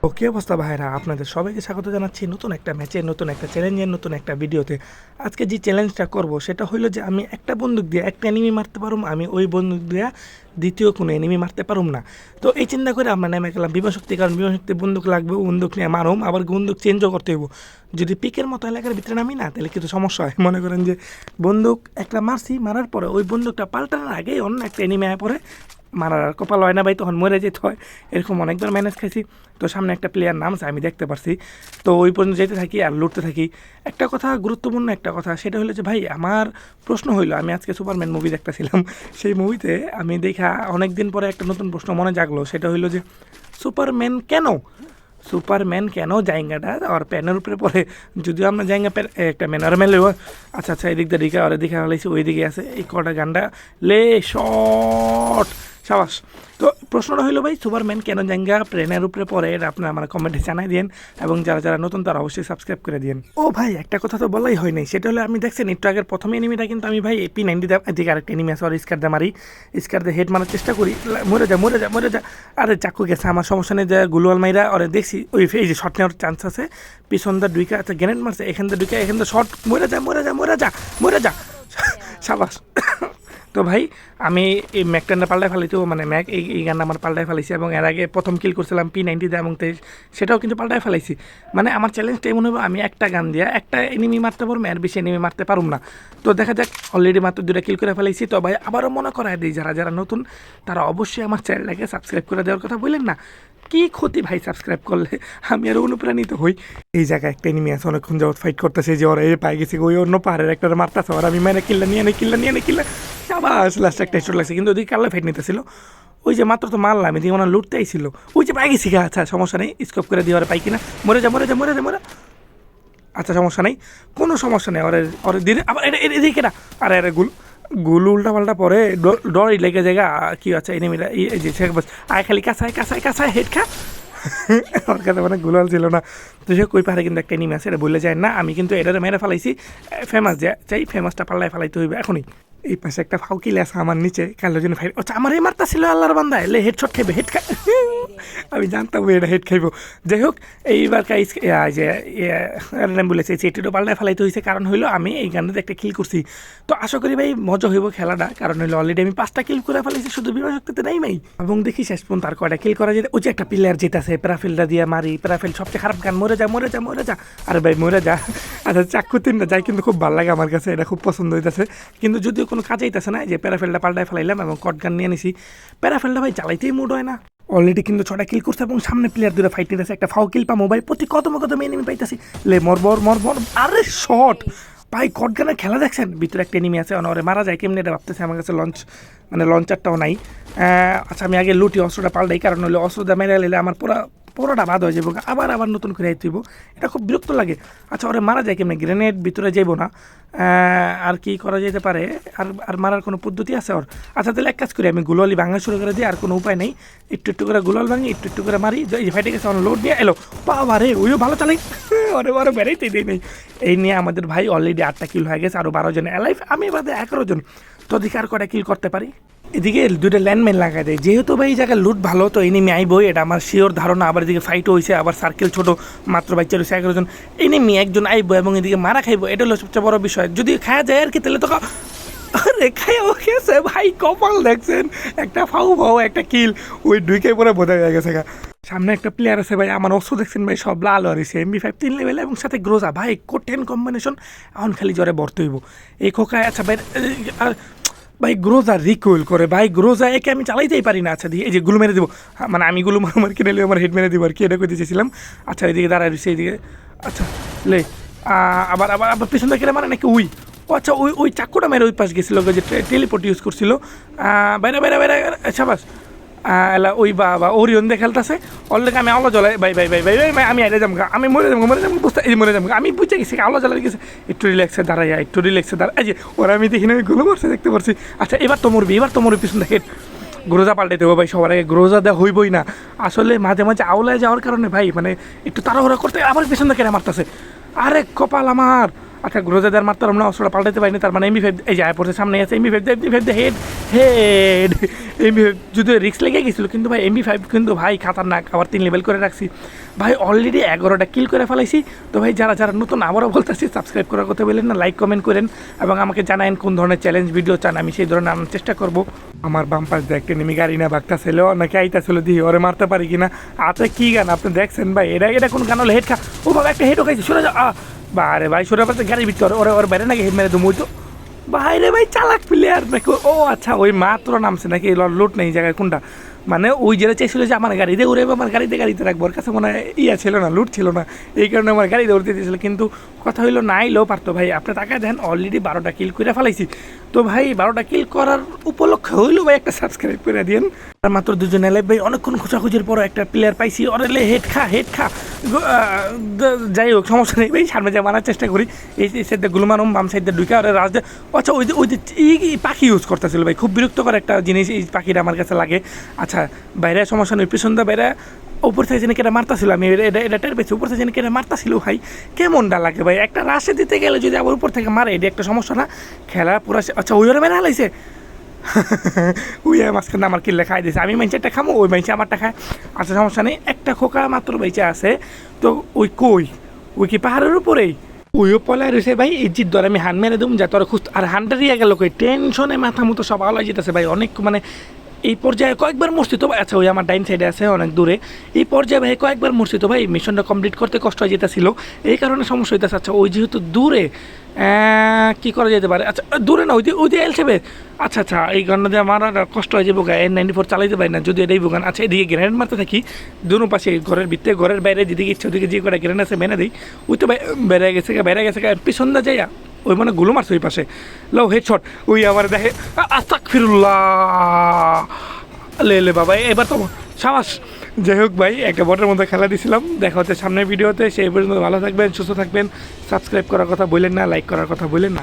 ওকে অবস্থা ভাইরা, আপনাদের সবাইকে স্বাগত জানাচ্ছি নতুন একটা ম্যাচের, নতুন একটা চ্যালেঞ্জের, নতুন একটা ভিডিওতে। আজকে যে চ্যালেঞ্জটা করব সেটা হলো যে আমি একটা বন্দুক দিয়ে একটা এনিমি মারতে পারুম, আমি ওই বন্দুক দিয়ে দ্বিতীয় কোনো এনিমি মারতে পারুম না। তো এই চিন্তা করে আমরা নেমে গেলাম বিমাশক্তি, কারণ বিমাশক্তি বন্দুক লাগবে, বন্দুক নিয়ে মারুম, আবার বন্দুক চেঞ্জও করতে হইব। যদি পিকের মতো এলাকার ভিতরে নামি না, তাহলে কিন্তু সমস্যা হয়। মনে করেন যে বন্দুক একটা মারছি, মারার পরে ওই বন্দুকটা পাল্টানোর আগেই অন্য একটা এনিমি আয় পরে মারার আর কপাল হয় না ভাই, তখন মরে যেতে হয়। এরকম অনেকবার ম্যানেজ খাইছি। তো সামনে একটা প্লেয়ার নামছে, আমি দেখতে পারছি। তো ওই পর্যন্ত যেতে থাকি আর লুটতে থাকি। একটা কথা, গুরুত্বপূর্ণ একটা কথা, সেটা হলো যে ভাই আমার প্রশ্ন হইলো, আমি আজকে সুপারম্যান মুভি দেখতেছিলাম। সেই মুভিতে আমি দেখা অনেক দিন পরে একটা নতুন প্রশ্ন মনে জাগলো, সেটা হইলো যে সুপারম্যান কেন জায়গাটা আর প্যানের উপরে পড়ে? যদিও আমরা জায়গা একটা ম্যানার মেলে। আচ্ছা আচ্ছা, এদিক দিয়ে দিকে ওর দিকে হলাইছি, ওই দিকে আছে এই কটা গান্ডা লে শট সাবাস। তো প্রশ্নটা হইলো ভাই, সুপারম্যান কেন জায়গা প্লেনের উপরে পড়ে? এটা আপনারা আমার কমেন্টে জানাই দিন, এবং যারা যারা নতুন তারা অবশ্যই সাবস্ক্রাইব করে দিন। ও ভাই, একটা কথা তো বলাই হয় নাই, সেটা হলো আমি দেখছেন একটু আগের প্রথম এনিমিটা কিন্তু আমি ভাই P90 দিকে আরেকটা এনিমি আছে, আর স্কার দিয়ে মারি, স্কার দিয়ে হেড মারার চেষ্টা করি, মরে যা। আরে চাকু গেছে, আমার সমস্যা নেই, যে গুলওয়াল মাইরা ওরে দেখছি ওই এই যে শট নেওয়ার চান্স আছে, পিছন দা দুইকা আচ্ছা গ্রেনেড মারছে, এখান থেকে দুইকা, এখান থেকে শট, মরে যা সাবাস। তো ভাই আমি এই ম্যাকটানটা পাল্টায় ফেলাইছি, মানে ম্যাক এই গানটা আমার পাল্টায় ফেলাইছি, এবং এর আগে প্রথম কিল করছিলাম P90 দিয়ে, এবং সেটাও কিন্তু পাল্টায় ফেলাইছি। মানে আমার চ্যালেঞ্জটা এমন হবে, আমি একটা গান দিয়ে একটা এনিমি মারতে পারবো, এর বেশি এনিমি মারতে পারুম না। তো দেখা যাক, অলরেডি মাত্র 2টা কিল করে ফেলাইছি। তো ভাই আবারও মনে করায় দিই, যারা যারা নতুন তারা অবশ্যই আমার চ্যানেলটাকে সাবস্ক্রাইব করে দেওয়ার কথা বললেন না। কি ক্ষতি ভাই সাবস্ক্রাইব করলে, আমি আরও অনুপ্রাণিত হই। এই জায়গায় একটা এনিমি আছে, অনেকক্ষণ যাওয়ার ফাইট করতেছে, যে ওরা এই পাই গেছে, ওই অন্য পাহাড়ের একটা মারতেছে, আর আমি মানে কিল্লা নিয়ে আবার লাস্ট একটা স্টোর লাগছে, কিন্তু ওদিকে কাল্লা ফাইট নিতেছিল। ওই যে মাত্র তো মারলাম, এদিকে মনে লুটতে আইছিল, ওই যে পাই গেছি গা। আচ্ছা সমস্যা নেই, স্কোপ করে দিয়ে ওরা পাই কিনা, মরে যা। আচ্ছা সমস্যা নেই, কোনো সমস্যা নেই, ওরে দিনে আবার এদিকে না, আরে গুল উল্টা পাল্টা পরে ডরই লেগে জায়গা কি আছে এনিমিটা, এই যে আয় খালি কাঁচায় হেড খা। আমার কাছে মানে গুলাল ছিল না। তো সে কই পাহাড়ে কিন্তু একটা এনিমি আছে, এটা বললে যায় না, আমি কিন্তু এটারে মেরে ফেলাইছি। ফেমাস যে চাই, ফেমাসটা পাল্লায় ফেলাইতে হইবে এখনই। এই পাশে একটা ফাউকিল আছে আমার নিচে, কালো জন্য ফাইট, আচ্ছা আমার এই মারতা ছিল আল্লাহর বান্দা, এলে হেডশট খাইবে, আমি জানতাম এটা হেড খাইব। যাই হোক, এইবার যে বলেছে এটিও পাল্টায় ফেলাইতে হয়েছে, কারণ হইলো আমি এই গানটাতে একটা কিল করছি। তো আশা করি ভাই মজা হইব খেলাটা, কারণ হইলো অলরেডি আমি 5টা কিল করে ফেলাইছি শুধু বিমাশক্তিতে নাই মাই, এবং দেখি শেষ পর্যন্ত আর কয়টা কিল করা যেতে। ওই যে একটা প্লেয়ার যেতেছে, প্যারাফিলটা দিয়ে মারি, প্যারাফিল সবচেয়ে খারাপ গান, মরে যা। আরে ভাই মরে যা। আচ্ছা চাকু 3টা যাই, কিন্তু খুব ভালো লাগে আমার কাছে, এটা খুব পছন্দ হইতেছে। কিন্তু যদিও কোনো কাজে হইতেছে না, যে প্যারাফিলটা পাল্টায় ফেলাইলাম এবং কট গান নিয়ে নিছি। প্যারাফিলটা ভাই চালাইতেই মুড হয় না। অলরেডি কিন্তু 6টা কিল করছে, এবং সামনে প্লেয়ার 2টা ফাইট নিতেছে, একটা ফাউ কিল পাবো ভাই, প্রতি কদম এনিমি পাইতেছি, লে মর। আরে শট ভাই, কটগানের খেলা দেখছেন, ভিতরে একটা এনিমি আছে, ওরে মারা যায় কেমনি এটা ভাবতেছে। আমার কাছে লঞ্চারটাও নাই। আচ্ছা আমি আগে লুটি, অস্ত্রটা পাল্টাই, কারণ হলে অস্ত্রটা মেরে নিলে আমার পুরোটা বাদ হয়ে যাবো, আবার নতুন করে আইতে হইব, এটা খুব বিরক্ত লাগে। আচ্ছা ওরে মারা যায় কেমনি, গ্রেনেড ভিতরে যাইব না, আর কি করা যেতে পারে, আর মারার কোনো পদ্ধতি আছে ওর? আচ্ছা তাহলে এক কাজ করি, আমি গুলালি ভাঙা শুরু করে দিই, আর কোনো উপায় নেই, একটু করে গুলাল ভাঙি, একটু করে মারি। এই যে ফাইটে গেছে, আমার লোড নিয়ে এলো, বাবা রে, ওইও ভালো চালাই, ওরে বেড়াইতে দিই নেই। এই নিয়ে আমাদের ভাই অলরেডি 8টা কিল হয়ে গেছে, আরও 12 জন অ্যালাইভ, আমি বাদে 11 জন। তো দেখি আর কটা কিল করতে পারি। এদিকে 2টা ল্যান্ডমাইন লাগাই দেয়, যেহেতু ভাই এই জায়গায় লুট ভালো, তো এনিমি আইবই, এটা আমার শিওর ধারণা। আবার এদিকে ফাইটও হয়েছে, আবার সার্কেল ছোট, মাত্র বাচ্চা রয়েছে 11 জন, এনিমি একজন আইবো, এবং এদিকে মারা খাইবো, এটা হলো সবচেয়ে বড় বিষয়। যদি খাওয়া যায় আর কি, তাহলে তো আরে খাইও গেছে ভাই, কপাল দেখছেন, একটা ফাউ একটা কিল, ওই দুইটাই পরে বোঝা হয়ে গেছে। সামনে একটা প্লেয়ার আছে ভাই, আমার অস্ত্র দেখছেন ভাই, সব লাল হয়েছে, MP5 3 লেভেল, এবং সাথে গ্রোজা, ভাই কোটেন কম্বিনেশন, এখন খালি জ্বরে বর্ত হইব এই খোকায়। আচ্ছা ভাই গ্রোজা রিকোয়েল করে, ভাই গ্রোজা একে আমি চালাইতেই পারি না। আচ্ছা দিয়ে এই যে গুলো মেরে দেবো, মানে আমি গুলো মার কিনে আমার হেড মেরে দেবো আর কি, এটা করতে চেয়েছিলাম। আচ্ছা এদিকে দাঁড়ায় রয়েছে, এইদিকে আচ্ছা লে আবার পেছন থেকে মানে নাকি ও আচ্ছা ওই চাকুটা মেরে ওই পাশ গেছিলো, যে টেলিপোর্ট ইউজ করছিল, বাইরে আচ্ছা বাস এলা ওই বা ওরিয়ন দিয়ে খেলতেছে, অলরেডি আমি আলো জ্বলাই, ভাই আমি আইলে যাবো, আমি মরে যাবো বুঝতে, এই মরে যাবো, আমি বুঝতে গেছি আলো জ্বলাই গেছে, একটু রিল্যাক্সে দাঁড়াই, এই যে ওরা আমি দেখি না গুলো মারছে, দেখতে পারছি। আচ্ছা এবার তো মরবি পিছন দেখে গ্রোজা পাল্টাইতে হবে ভাই, সবার আগে গ্রোজা দেওয়া হইবই না। আসলে মাঝে আওলায় যাওয়ার কারণে ভাই, মানে একটু তাড়াহুড়া করতে, আবার পিছন দেখে মারতেছে, আরে কপাল আমার। আচ্ছা গ্রোজাদার মারতে আমরা অস্ত্রটা পাল্টাতে পারিনি, তার মানে এমবি 5 এই যায় পড়ছে, সামনে আছে এমবি 5 হেড হেড। এমবি 5 যদি রিস্ক লেগে গেছিলো, কিন্তু ভাই এমবি 5 কিন্তু ভাই খাতারনাক, আবার 3 লেভেল করে রাখছি ভাই, অলরেডি 11টা কিল করে ফেলাইছি। তো ভাই যারা যারা নতুন আবারও বলতেছি সাবস্ক্রাইব করার কথা বললেন না, লাইক কমেন্ট করেন এবং আমাকে জানায়েন কোন ধরনের চ্যালেঞ্জ ভিডিও চান, আমি সেই ধরনের আনার চেষ্টা করব। আমার বাম পাশ দিয়ে একটা নেমে গাড়ি না বাগটা ছিল নাকি আইতা ছিল, দিয়ে ওরে মারতে পারি কিনা। আচ্ছা কী গান আপনি দেখছেন ভাই, এটা কোন গান হলো হেড খা, ও বাবা একটা হেডও খাইছে, সরে যা বারে ভাই সরে পাশে গাড়ির ভিতরে ওরে ওর বাইরে নাকি হেড মেরে তুমি তো বাইরে ভাই চালাক প্লেয়ার নাকি। ও আচ্ছা ওই মাত্র নামছে নাকি, লুট নেই জায়গায় কোনটা, মানে ওই যেটা চাইছিল যে আমার গাড়িতে উড়ে আমার গাড়িতে রাখবো, ওর কাছে মনে হয় ইয়া ছিল না, লুট ছিল না, এই কারণে আমার গাড়িতে উড়তে দিয়েছিল। কিন্তু কথা হইলো নাইলেও পারতো ভাই, আপনি তাকায় দেন অলরেডি 12টা কিল করে ফেলাইছি। তো ভাই 12টা কিল করার উপলক্ষে হইলো ভাই একটা সাবস্ক্রাইব করে দিন। আর মাত্র দুজন এলে ভাই অনেকক্ষণ খোঁজাখুঁজির পর একটা প্লেয়ার পাইছি, ওরে হেড খা যাই হোক সমস্যা নেই ভাই, সামনে যা মারার চেষ্টা করি। এই সাইডে গুলমারম, বাম সাইডে ঢুকে ওরা রাজদে। আচ্ছা ওই যে পাখি ইউজ করতেছিল ভাই, খুব বিরক্তকর একটা জিনিস এই পাখিটা আমার কাছে লাগে। আচ্ছা বাইরে সমস্যা নেই, পিছন দা বাইরে উপর থেকে যেন কেটে মারতাছিল, আমি এটা টের পেয়েছি, উপর থেকে যেন কেটে মারতাছিল ভাই, কেমনটা লাগে ভাই, একটা রাশে দিতে গেলে যদি আবার উপর থেকে মারে এটা একটা সমস্যা না, খেলা পুরো। আচ্ছা ওই ওরা মেরে হালাইছে ওই মাঝখানে আমার কিল্লে খাই দিয়েছে, আমি মাইনছে একটা খামো, ওই মাইনছে আমারটা খায়। আচ্ছা সমস্যা নেই, একটা খোকা মাত্র বেঁচে আছে। তো ওই ওই কি পাহাড়ের উপরেই ওইও পলায় রয়েছে ভাই, এই জিদ ধরে আমি হান মেরে দুম যা তোর খুঁজ, আর হানটা দিয়ে গেল কই, টেনশনে মাথা মতো সব আলো যেতেছে ভাই, অনেক মানে এই পর্যায়ে কয়েকবার মরছি তো ভাই। আচ্ছা ওই আমার ডাইন সাইডে আছে অনেক দূরে, এই পর্যায়ে ভাই কয়েকবার মরছি তো ভাই, মিশনটা কমপ্লিট করতে কষ্ট হয়ে যেতেছিল, এই কারণে সমস্যা হইতেছে। আচ্ছা ওই যেহেতু দূরে কী করা যেতে পারে, আচ্ছা দূরে না ওই দিয়ে এলছেবে, আচ্ছা এই গানটা দিয়ে আমার কষ্ট হয়ে যাবো, N94 চালাইতে পারি না যদি এটাই বোগান। আচ্ছা এদিকে গ্রেনেড মারতে থাকি দুনো পাশে, ঘরের ভিতরে ঘরের বাইরে যেদিকে ইচ্ছে ওদিকে যে কটা গ্রেনেড আছে মেনে দিই, ওই তো বেড়ে গেছে পিছন দা যাইয়া ওই মানে গুলো মারছে ওই পাশে, লো হেডশট, ওই আবার দেখে আস্তাগফিরুল্লাহ লে বাবা এবার তো সাবাস। যাই হোক ভাই একটা বটের মধ্যে খেলা দিয়েছিলাম, দেখা হচ্ছে সামনের ভিডিওতে, সেই পর্যন্ত ভালো থাকবেন, সুস্থ থাকবেন, সাবস্ক্রাইব করার কথা বললেন না, লাইক করার কথা বললেন না।